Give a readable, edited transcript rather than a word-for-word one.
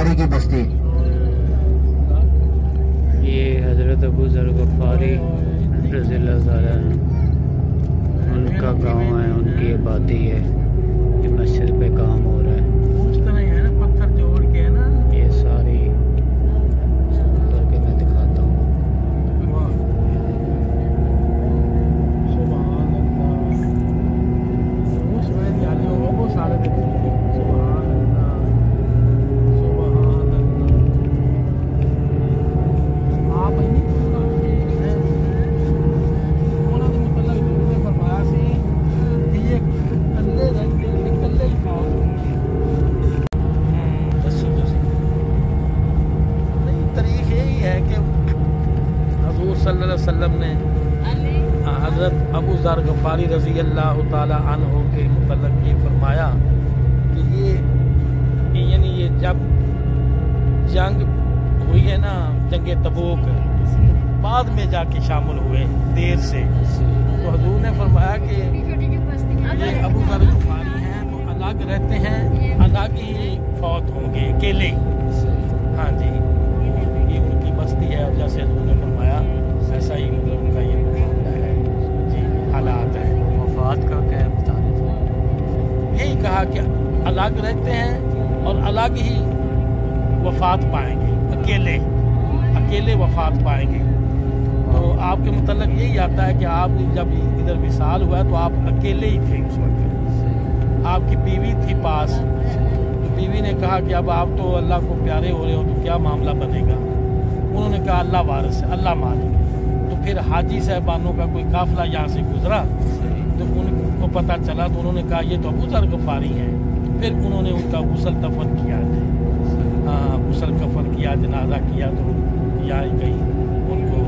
غفاری کی بستی. یہ حضرت ابو ذر غفاری رضی اللہ تعالیٰ ان کا گاؤں ہے، ان کی آبادی ہے. یہ مسجد پہ کام ہو رہا ہے. اس طرح ہی ہے نا، پتھر جوڑ کے ہے نا. یہ ساری کر کے میں دکھاتا ہوں. سبحان اللہ. وہ سوید یاد ہوگا، وہ سارے دیکھیں. سبحان اللہ، سبحان اللہ. آپ ہی نہیں انہوں نے مطلب جو نے فرمایا سی کہ یہ کلے رنگ کے کلے ہی فوت ہوں گے. نہیں، تاریخ یہی ہے کہ حضور صلی اللہ علیہ وسلم نے حضرت ابو ذر غفاری رضی اللہ تعالی عنہ کے متعلق یہ فرمایا کہ یعنی یہ جب جنگ ہوئی ہے نا، جنگ تبوک، بعد میں جا کے شامل ہوئے دیر سے، تو حضور نے فرمایا کہ یہ ابو ذر غفاری ہیں تو الگ رہتے ہیں، الگ ہی فوت ہوں گے، اکیلے. ہاں جی، یہ ان کی بستی ہے، اور جیسے حضور نے فرمایا ایسا ہی مطلب ان کا یہ معاملہ ہے جی، حالات ہیں. وفات کا کیا ہے بتا رہے تھے؟ یہی کہا کہ الگ رہتے ہیں اور الگ ہی وفات پائیں گے، اکیلے وفات پائیں گے. تو آپ کے متعلق یہی آتا ہے کہ آپ جب ادھر وصال ہوا تو آپ اکیلے ہی تھے اس وقت. آپ کی بیوی تھی پاس، تو بیوی نے کہا کہ اب آپ تو اللہ کو پیارے ہو رہے ہو تو کیا معاملہ بنے گا. انہوں نے کہا اللہ وارث ہے، اللہ مالک. تو پھر حاجی صاحبانوں کا کوئی قافلہ یہاں سے گزرا تو ان کو پتہ چلا، تو انہوں نے کہا یہ تو ابو ذر غفاری ہیں. پھر انہوں نے ان کا غسل دفن کیا، غسل کفن کیا، جنازہ کیا، تو یا کہیں ان کو